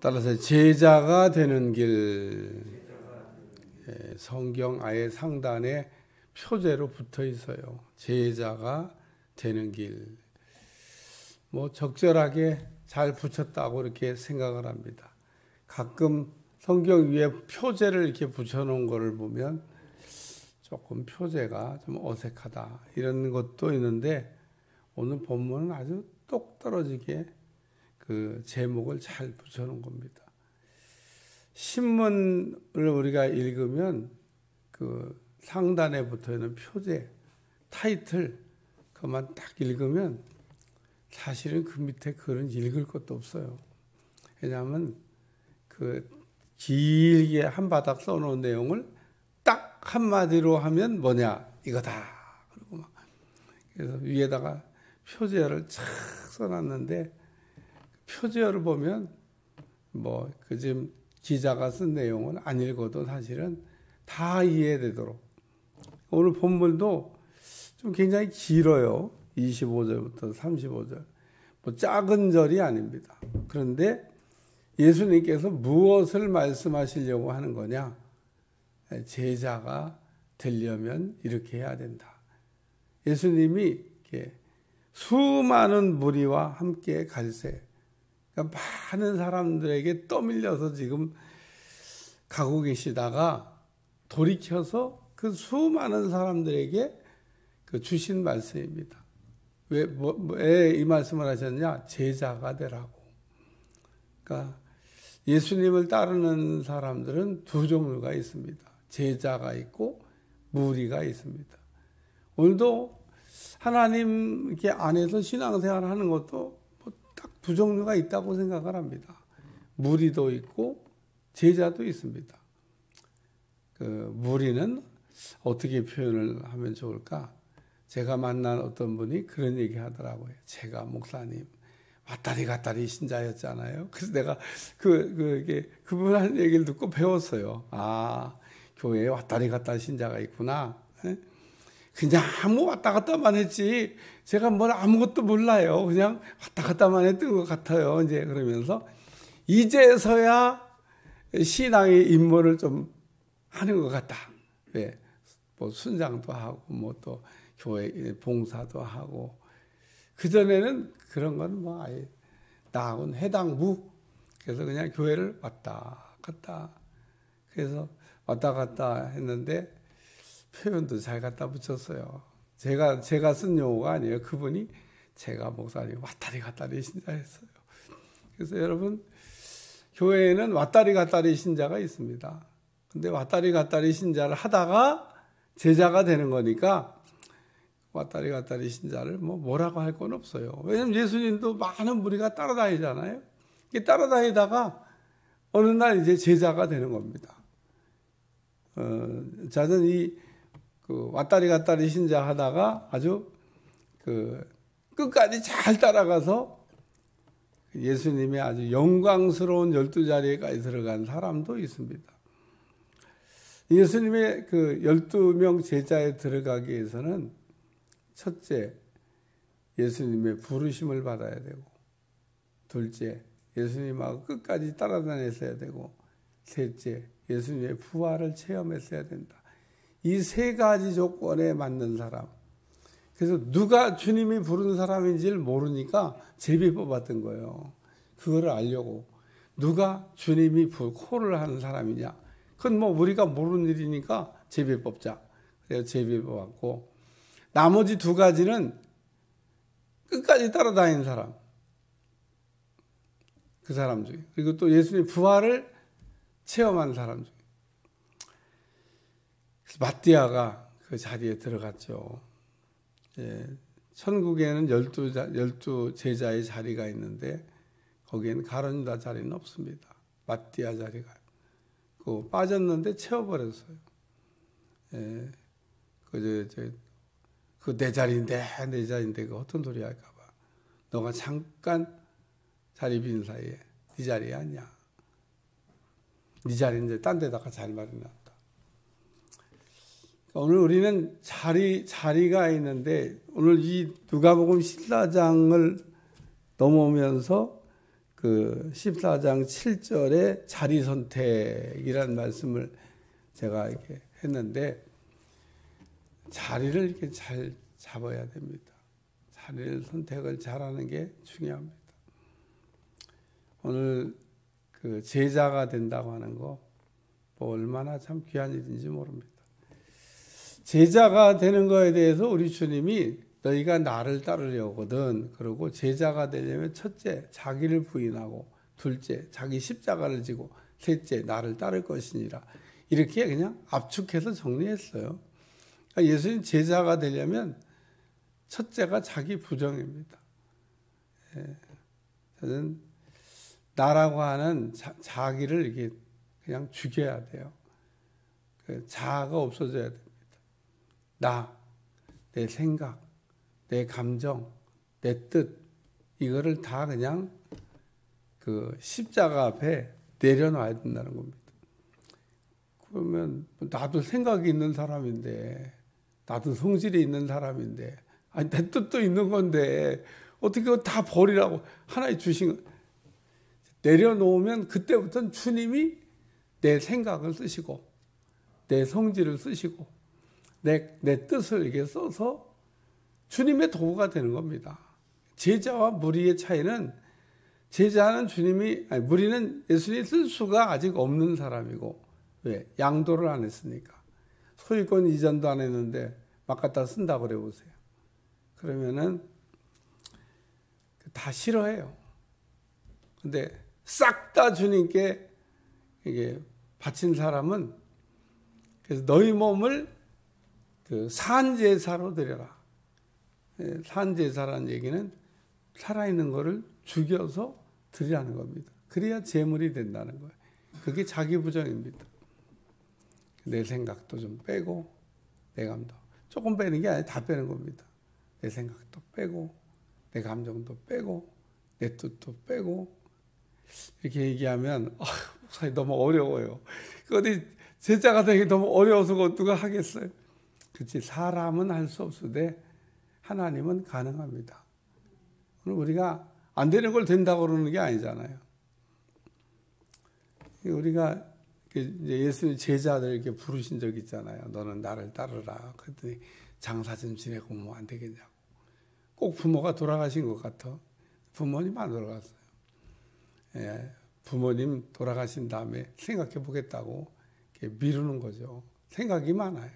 따라서 제자가 되는 길, 성경 아예 상단에 표제로 붙어 있어요. 제자가 되는 길. 뭐 적절하게 잘 붙였다고 이렇게 생각을 합니다. 가끔 성경 위에 표제를 이렇게 붙여놓은 거를 보면 조금 표제가 좀 어색하다 이런 것도 있는데, 오늘 본문은 아주 똑 떨어지게 그 제목을 잘 붙여놓은 겁니다. 신문을 우리가 읽으면 그 상단에 붙어있는 표제, 타이틀 그것만 딱 읽으면 사실은 그 밑에 글은 읽을 것도 없어요. 왜냐하면 그 길게 한 바닥 써놓은 내용을 딱 한마디로 하면 뭐냐 이거다. 그리고 막 그래서 위에다가 표제어를 착 써놨는데, 표제어를 보면 뭐 그 지금 기자가 쓴 내용은 안 읽어도 사실은 다 이해되도록. 오늘 본문도 좀 굉장히 길어요. 25절부터 35절. 뭐 작은 절이 아닙니다. 그런데 예수님께서 무엇을 말씀하시려고 하는 거냐? 제자가 되려면 이렇게 해야 된다. 예수님이 이렇게 수많은 무리와 함께 갈새, 그러니까 많은 사람들에게 떠밀려서 지금 가고 계시다가 돌이켜서 그 수많은 사람들에게 그 주신 말씀입니다. 왜 이 말씀을 하셨냐? 제자가 되라고. 그러니까 예수님을 따르는 사람들은 두 종류가 있습니다. 제자가 있고 무리가 있습니다. 오늘도 하나님 이렇게 안에서 신앙생활을 하는 것도 딱 두 종류가 있다고 생각을 합니다. 무리도 있고 제자도 있습니다. 그 무리는 어떻게 표현을 하면 좋을까? 제가 만난 어떤 분이 그런 얘기 하더라고요. 제가 목사님 왔다리 갔다리 신자였잖아요. 그래서 내가 그분 하는 얘기를 듣고 배웠어요. 아, 교회에 왔다리 갔다리 신자가 있구나. 그냥 아무 왔다 갔다만 했지 제가 뭘 아무것도 몰라요. 그냥 왔다 갔다만 했던 것 같아요. 이제 그러면서 이제서야 신앙의 입문을 좀 하는 것 같다. 왜? 뭐 순장도 하고 뭐 또 교회 봉사도 하고, 그전에는 그런 건 뭐 아예 나하고는 해당무. 그래서 그냥 교회를 왔다 갔다. 그래서 왔다 갔다 했는데 표현도 잘 갖다 붙였어요. 제가 쓴 용어가 아니에요. 그분이 제가 목사님 왔다리 갔다리 신자였어요. 그래서 여러분, 교회에는 왔다리 갔다리 신자가 있습니다. 근데 왔다리 갔다리 신자를 하다가 제자가 되는 거니까 왔다리 갔다리 신자를 뭐라고 할 건 없어요. 왜냐면 예수님도 많은 무리가 따라다니잖아요. 따라다니다가 어느 날 이제 제자가 되는 겁니다. 저는 왔다리 갔다리 신자 하다가 아주 끝까지 잘 따라가서 예수님의 아주 영광스러운 12자리에까지 들어간 사람도 있습니다. 예수님의 12명 제자에 들어가기 위해서는 첫째, 예수님의 부르심을 받아야 되고, 둘째, 예수님하고 끝까지 따라다녔어야 되고, 셋째, 예수님의 부활을 체험했어야 된다. 이 세 가지 조건에 맞는 사람. 그래서 누가 주님이 부른 사람인지를 모르니까 제비 뽑았던 거예요. 그거를 알려고. 누가 주님이 콜을 하는 사람이냐. 그건 우리가 모르는 일이니까 제비 뽑자. 그래서 제비 뽑았고, 나머지 두 가지는 끝까지 따라다니는 사람. 그 사람 중에. 그리고 또 예수님의 부활을 체험한 사람 중에. 그래서 마띠아가 그 자리에 들어갔죠. 예, 천국에는 12 제자의 자리가 있는데 거기에는 가룟유다 자리는 없습니다. 마띠아 자리가. 빠졌는데 채워버렸어요. 예, 내 자리인데 그 어떤 소리 할까봐. 너가 잠깐 자리 빈 사이에 네 자리 아니야. 네 자리인데 딴 데다가 자리 마련해놨다. 오늘 우리는 자리가 있는데, 오늘 이 누가복음 14장을 넘어오면서 그 14장 7절에 자리 선택이라는 말씀을 제가 이렇게 했는데, 자리를 이렇게 잘 잡아야 됩니다. 자리를 선택을 잘하는 게 중요합니다. 오늘 그 제자가 된다고 하는 거, 뭐 얼마나 참 귀한 일인지 모릅니다. 제자가 되는 거에 대해서 우리 주님이 너희가 나를 따르려거든, 그리고 제자가 되려면 첫째 자기를 부인하고, 둘째 자기 십자가를 지고, 셋째 나를 따를 것이니라. 이렇게 그냥 압축해서 정리했어요. 그러니까 예수님 제자가 되려면 첫째가 자기 부정입니다. 저는 나라고 하는 자기를 이렇게 그냥 죽여야 돼요. 그 자아가 없어져야 됩니다. 나, 내 생각, 내 감정, 내 뜻, 이거를 다 그냥 그 십자가 앞에 내려놔야 된다는 겁니다. 그러면 나도 생각이 있는 사람인데, 나도 성질이 있는 사람인데, 아니 내 뜻도 있는 건데 어떻게 그거 다 버리라고 하나님 주신 거. 내려놓으면 그때부터는 주님이 내 생각을 쓰시고, 내 성질을 쓰시고, 내 뜻을 이렇게 써서 주님의 도구가 되는 겁니다. 제자와 무리의 차이는, 제자는 무리는 예수님이 쓸 수가 아직 없는 사람이고, 왜? 양도를 안 했으니까. 소유권 이전도 안 했는데 막 갖다 쓴다고 그래 보세요. 그러면은 다 싫어해요. 근데 싹 다 주님께 이게 바친 사람은, 그래서 너희 몸을 그 산제사로 드려라. 산제사라는 얘기는 살아있는 거를 죽여서 드리라는 겁니다. 그래야 제물이 된다는 거예요. 그게 자기 부정입니다. 내 생각도 좀 빼고, 내 감정 조금 빼는 게 아니라 다 빼는 겁니다. 내 생각도 빼고, 내 감정도 빼고, 내 뜻도 빼고. 이렇게 얘기하면 목사님 너무 어려워요. 어디 제자가 되기 너무 어려워서 누가 하겠어요? 그렇지, 사람은 할 수 없으되 하나님은 가능합니다. 우리가 안 되는 걸 된다고 그러는 게 아니잖아요. 우리가 예수님 제자들 이렇게 부르신 적 있잖아요. 너는 나를 따르라. 그랬더니 장사 좀 지내고 뭐 안 되겠냐고. 꼭 부모가 돌아가신 것 같아. 부모님 안 돌아갔어요. 예, 부모님 돌아가신 다음에 생각해 보겠다고 이렇게 미루는 거죠. 생각이 많아요.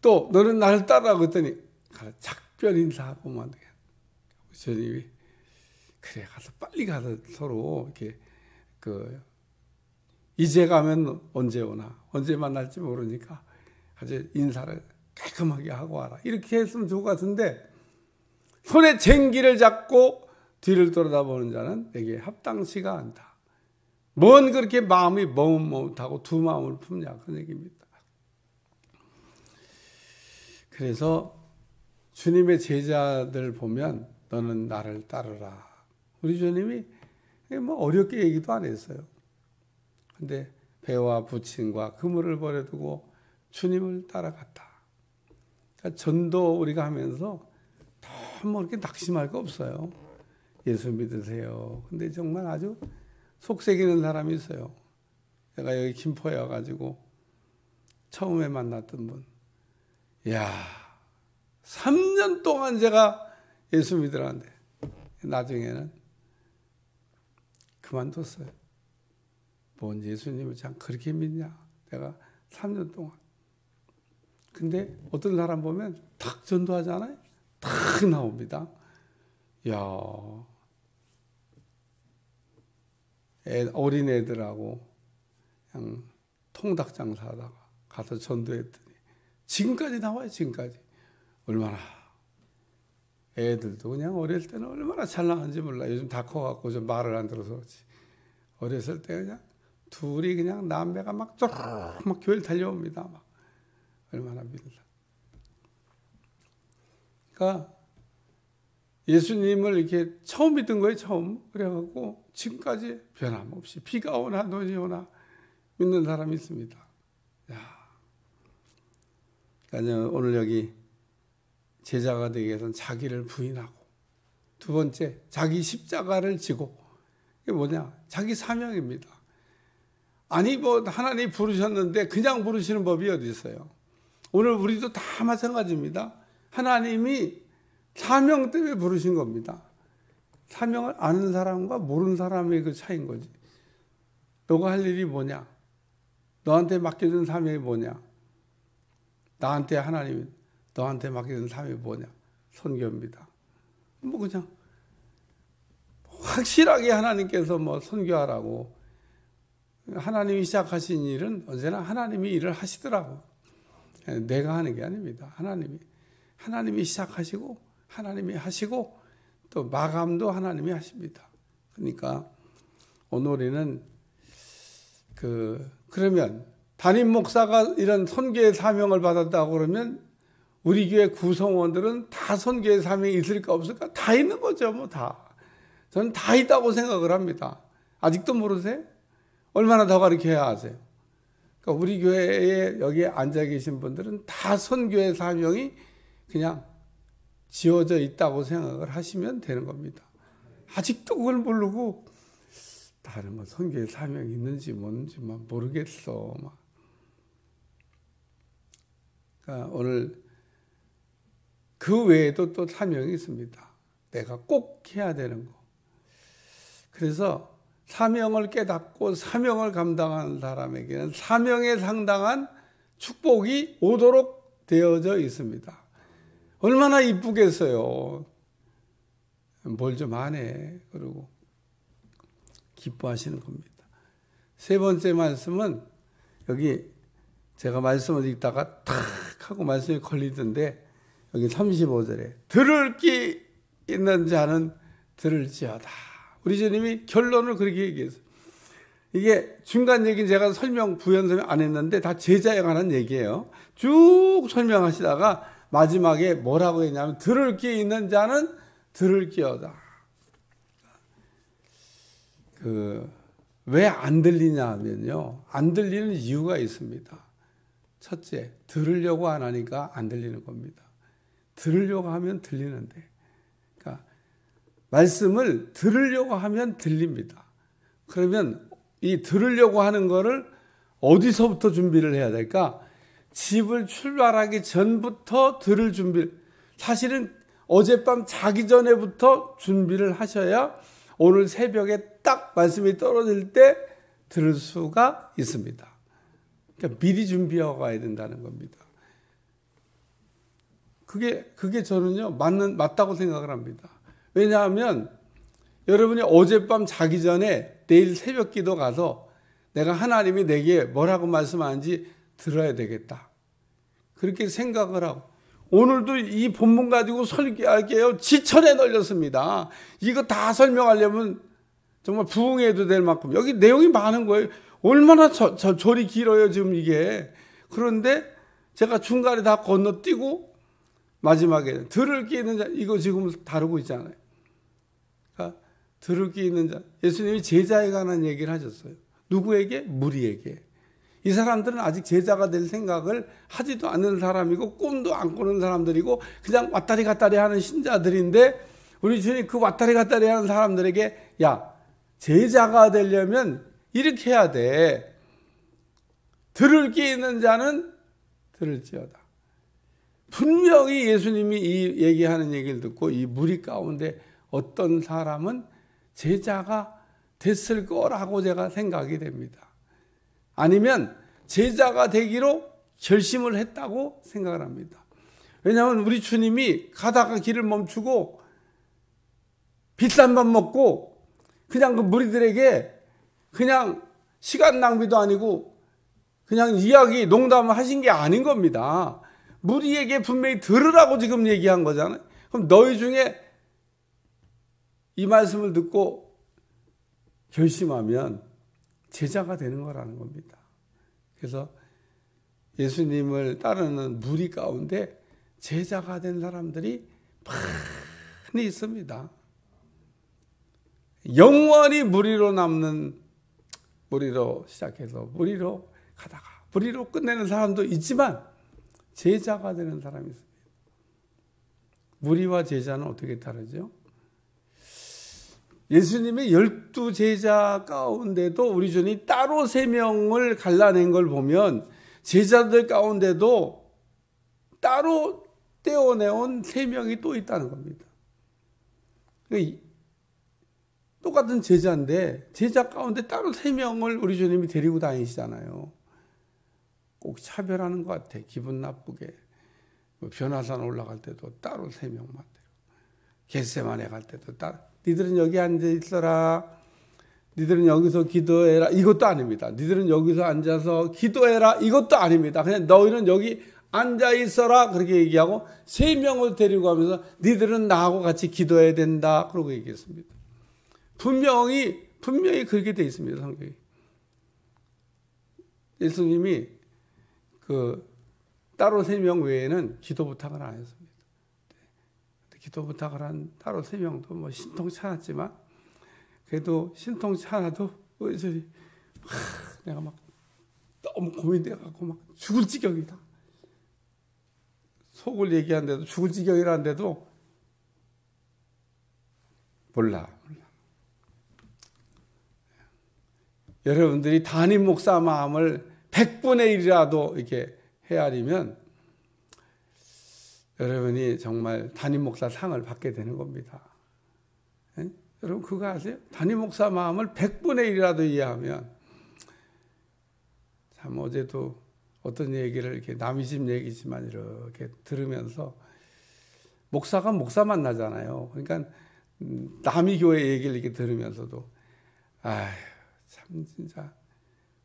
또 너는 나를 따르라 그랬더니 작별 인사하고 뭐 안 되겠냐. 주님이 그래 가서 빨리 가서 서로 이렇게 이제 가면 언제 오나, 언제 만날지 모르니까 아주 인사를 깔끔하게 하고 와라. 이렇게 했으면 좋을 것 같은데, 손에 쟁기를 잡고 뒤를 돌아다보는 자는 내게 합당치가 않다. 뭔 그렇게 마음이 머뭇머뭇하고 두 마음을 품냐, 그런 얘기입니다. 그래서 주님의 제자들 보면 너는 나를 따르라. 우리 주님이 뭐 어렵게 얘기도 안 했어요. 근데 배와 부친과 그물을 버려두고 주님을 따라갔다. 그러니까 전도 우리가 하면서 너무 그렇게 낙심할 거 없어요. 예수 믿으세요. 근데 정말 아주 속색이는 사람이 있어요. 내가 여기 김포에 와가지고 처음에 만났던 분. 이야, 3년 동안 제가 예수 믿으라는데 나중에는 그만뒀어요. 뭔 예수님을 참 그렇게 믿냐? 내가 3년 동안. 근데 어떤 사람 보면 탁 전도하잖아요. 탁 나옵니다. 야, 어린 애들하고 그냥 통닭 장사하다가 가서 전도했더니 지금까지 나와요. 지금까지. 얼마나 애들도 그냥 어릴 때는 얼마나 잘 나가는지 몰라. 요즘 다 커갖고 좀 말을 안 들어서 그렇지. 어렸을 때 그냥 둘이 그냥 남매가 막 교회를 달려옵니다. 막 얼마나 믿는다. 그러니까 예수님을 이렇게 처음 믿은 거예요. 처음. 그래갖고 지금까지 변함없이 비가 오나 눈이 오나 믿는 사람이 있습니다. 야. 그러니까 오늘 여기 제자가 되기 위해서는 자기를 부인하고, 두 번째, 자기 십자가를 지고. 이게 뭐냐? 자기 사명입니다. 아니 뭐 하나님 부르셨는데 그냥 부르시는 법이 어디 있어요? 오늘 우리도 다 마찬가지입니다. 하나님이 사명 때문에 부르신 겁니다. 사명을 아는 사람과 모르는 사람의 그 차이인 거지. 너가 할 일이 뭐냐? 너한테 맡겨준 사명이 뭐냐? 나한테 하나님이 너한테 맡겨준 사명이 뭐냐? 선교입니다. 뭐 그냥 확실하게 하나님께서 뭐 선교하라고, 하나님이 시작하신 일은 언제나 하나님이 일을 하시더라고. 내가 하는 게 아닙니다. 하나님이 시작하시고 하나님이 하시고 또 마감도 하나님이 하십니다. 그러니까 오늘 우리는 그러면 담임 목사가 이런 선교의 사명을 받았다고 그러면 우리 교회 구성원들은 다 선교의 사명이 있을까 없을까? 다 있는 거죠, 뭐 다. 저는 다 있다고 생각을 합니다. 아직도 모르세요? 얼마나 더 가르쳐야 하세요? 그러니까 우리 교회에 여기에 앉아 계신 분들은 다 선교의 사명이 그냥 지어져 있다고 생각을 하시면 되는 겁니다. 아직도 그걸 모르고 다른 뭐 선교의 사명이 있는지 뭔지 막 모르겠어. 막. 그러니까 오늘 그 외에도 또 사명이 있습니다. 내가 꼭 해야 되는 거. 그래서 사명을 깨닫고 사명을 감당하는 사람에게는 사명에 상당한 축복이 오도록 되어져 있습니다. 얼마나 이쁘겠어요. 뭘 좀 안 해. 그러고 기뻐하시는 겁니다. 세 번째 말씀은 여기 제가 말씀을 읽다가 탁 하고 말씀이 걸리던데 여기 35절에 들을 귀 있는 자는 들을지어다. 우리 주님이 결론을 그렇게 얘기했어요. 이게 중간 얘기는 제가 부연 설명 안 했는데 다 제자에 관한 얘기예요. 쭉 설명하시다가 마지막에 뭐라고 했냐면 들을 귀 있는 자는 들을지어다. 왜 안 들리냐 하면요. 안 들리는 이유가 있습니다. 첫째, 들으려고 안 하니까 안 들리는 겁니다. 들으려고 하면 들리는데. 그러니까 말씀을 들으려고 하면 들립니다. 그러면 이 들으려고 하는 거를 어디서부터 준비를 해야 될까? 집을 출발하기 전부터 들을 준비를, 사실은 어젯밤 자기 전에부터 준비를 하셔야 오늘 새벽에 딱 말씀이 떨어질 때 들을 수가 있습니다. 그러니까 미리 준비하고 가야 된다는 겁니다. 그게 저는요, 맞다고 생각을 합니다. 왜냐하면 여러분이 어젯밤 자기 전에 내일 새벽 기도 가서 내가 하나님이 내게 뭐라고 말씀하는지 들어야 되겠다. 그렇게 생각을 하고, 오늘도 이 본문 가지고 설교할게요. 지천에 널렸습니다. 이거 다 설명하려면 정말 부흥해도 될 만큼 여기 내용이 많은 거예요. 얼마나 절이 길어요 지금 이게. 그런데 제가 중간에 다 건너뛰고 마지막에 들을 귀 있는 자, 이거 지금 다루고 있잖아요. 그러니까 들을 귀 있는 자, 예수님이 제자에 관한 얘기를 하셨어요. 누구에게? 무리에게. 이 사람들은 아직 제자가 될 생각을 하지도 않는 사람이고 꿈도 안 꾸는 사람들이고 그냥 왔다리 갔다리 하는 신자들인데, 우리 주님 그 왔다리 갔다리 하는 사람들에게 야, 제자가 되려면 이렇게 해야 돼. 들을 귀 있는 자는 들을지어다. 분명히 예수님이 이 얘기하는 얘기를 듣고 이 무리 가운데 어떤 사람은 제자가 됐을 거라고 제가 생각이 됩니다. 아니면 제자가 되기로 결심을 했다고 생각을 합니다. 왜냐하면 우리 주님이 가다가 길을 멈추고 비싼 밥 먹고 그냥 그 무리들에게 그냥 시간 낭비도 아니고 그냥 이야기 농담을 하신 게 아닌 겁니다. 무리에게 분명히 들으라고 지금 얘기한 거잖아요. 그럼 너희 중에 이 말씀을 듣고 결심하면 제자가 되는 거라는 겁니다. 그래서 예수님을 따르는 무리 가운데 제자가 된 사람들이 많이 있습니다. 영원히 무리로 남는, 무리로 시작해서 무리로 가다가 무리로 끝내는 사람도 있지만 제자가 되는 사람이 있습니다. 무리와 제자는 어떻게 다르죠? 예수님의 12제자 가운데도 우리 주님이 따로 3명을 갈라낸 걸 보면 제자들 가운데도 따로 떼어내온 3명이 또 있다는 겁니다. 똑같은 제자인데 제자 가운데 따로 3명을 우리 주님이 데리고 다니시잖아요. 꼭 차별하는 것 같아. 기분 나쁘게. 변화산 올라갈 때도 따로 3명만 데리고, 겟세마네 갈 때도 따로. 니들은 여기 앉아 있어라. 니들은 여기서 기도해라. 이것도 아닙니다. 니들은 여기서 앉아서 기도해라. 이것도 아닙니다. 그냥 너희는 여기 앉아 있어라. 그렇게 얘기하고 3명을 데리고 가면서 니들은 나하고 같이 기도해야 된다. 그러고 얘기했습니다. 분명히 그렇게 돼 있습니다. 성경이. 예수님이 따로 3명 외에는 기도 부탁을 안 했습니다. 기도 부탁을 한 따로 3명도 뭐 신통찮았지만, 그래도 신통찮아도 내가 막 너무 고민돼갖고 막 죽을 지경이다. 속을 얘기하는데도 죽을 지경이라는데도 몰라. 여러분들이 담임 목사 마음을 100분의 1이라도 이렇게 헤아리면 여러분이 정말 담임 목사 상을 받게 되는 겁니다. 에? 여러분 그거 아세요? 담임 목사 마음을 100분의 1이라도 이해하면, 참 어제도 어떤 얘기를 이렇게 남의 집 얘기지만 이렇게 들으면서, 목사가 목사 만나잖아요. 그러니까 남의 교회 얘기를 이렇게 들으면서도 참 진짜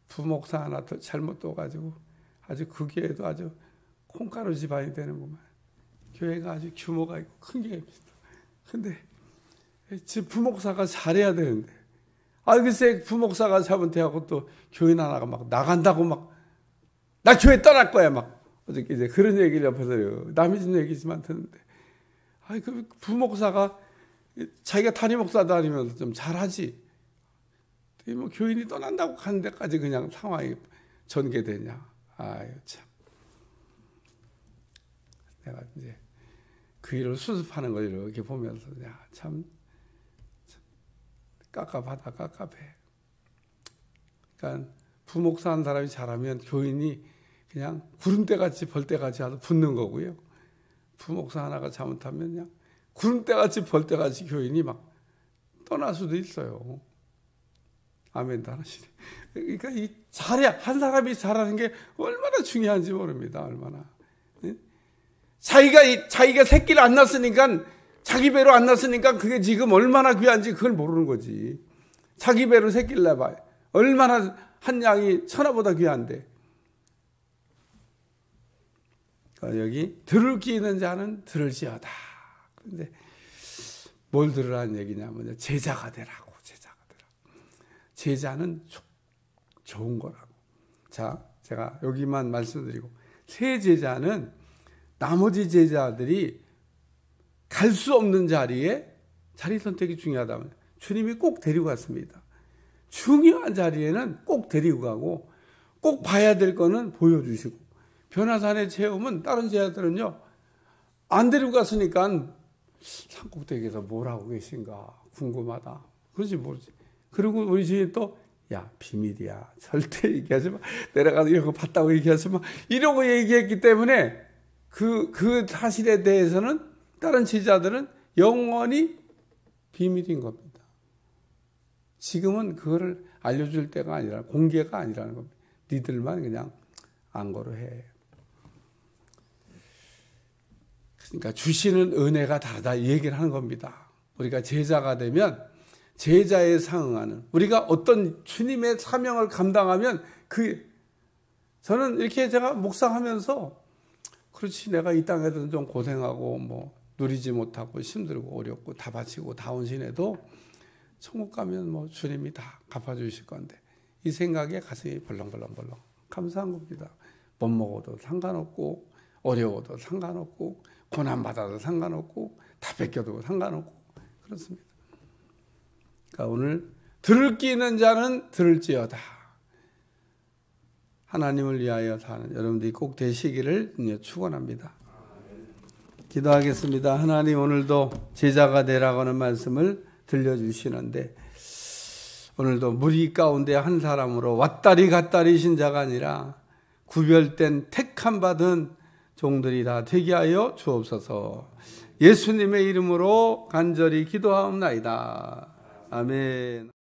부목사 하나 더 잘못 둬가지고 아주 그 교회도 아주 콩가루 집안이 되는구만. 교회가 아주 규모가 있고 큰 교회입니다. 근데 부목사가 잘해야 되는데, 글쎄 부목사가 잘못해갖고 또 교인 하나가 막 나간다고 막, 나 교회 떠날 거야 막, 어저께 이제 그런 얘기를 옆에서 남의 집 얘기지만 듣는데, 그 부목사가 자기가 담임 목사 다니면서 좀 잘하지, 뭐 교인이 떠난다고 하는 데까지 그냥 상황이 전개되냐. 참. 내가 이제 그 일을 수습하는 걸 이렇게 보면서, 참 깝깝하다, 깝깝해. 그러니까 부목사 한 사람이 잘하면 교인이 그냥 구름대같이 벌떼같이 아주 붙는 거고요. 부목사 하나가 잘못하면 그냥 구름대같이 벌떼같이 교인이 막 떠날 수도 있어요. 아멘도 하시네. 그러니까 한 사람이 잘하는 게 얼마나 중요한지 모릅니다. 얼마나. 자기가 새끼를 안 낳았으니까, 자기 배로 안 낳았으니까 그게 지금 얼마나 귀한지 그걸 모르는 거지. 자기 배로 새끼를 낳아봐요. 얼마나 한 양이 천하보다 귀한데. 그러니까 여기 들을 귀 있는 자는 들을지어다. 그런데 뭘 들으라는 얘기냐면 제자가 되라고. 제자는 좋은 거라고. 자, 제가 여기만 말씀드리고, 새 제자는 나머지 제자들이 갈 수 없는 자리에 자리 선택이 중요하다면 주님이 꼭 데리고 갔습니다. 중요한 자리에는 꼭 데리고 가고, 꼭 봐야 될 거는 보여주시고. 변화산의 체험은 다른 제자들은요, 안 데리고 갔으니까 산꼭대기에서 뭘 하고 계신가 궁금하다. 그러지 모르지. 그리고 우리 주님 또, 비밀이야. 절대 얘기하지 마. 내려가서 이런 거 봤다고 얘기하지 마. 이러고 얘기했기 때문에 그 사실에 대해서는 다른 제자들은 영원히 비밀인 겁니다. 지금은 그거를 알려줄 때가 아니라, 공개가 아니라는 겁니다. 니들만 그냥 안거로 해. 그러니까 주시는 은혜가 다르다 이 얘기를 하는 겁니다. 우리가 제자가 되면 제자에 상응하는, 우리가 어떤 주님의 사명을 감당하면 저는 이렇게 제가 묵상하면서, 그렇지, 내가 이 땅에서 좀 고생하고 뭐 누리지 못하고 힘들고 어렵고 다 바치고 다 헌신해도 천국 가면 뭐 주님이 다 갚아주실 건데, 이 생각에 가슴이 벌렁벌렁 감사한 겁니다. 못 먹어도 상관없고, 어려워도 상관없고, 고난받아도 상관없고, 다 뺏겨도 상관없고, 그렇습니다. 그러니까 오늘 들을 귀 있는 자는 들을지어다. 하나님을 위하여 사는 여러분들이 꼭 되시기를 축원합니다. 기도하겠습니다. 하나님, 오늘도 제자가 되라고 하는 말씀을 들려주시는데 오늘도 무리 가운데 한 사람으로 왔다리 갔다리 신자가 아니라 구별된 택함 받은 종들이 다 되게 하여 주옵소서. 예수님의 이름으로 간절히 기도하옵나이다. 아멘.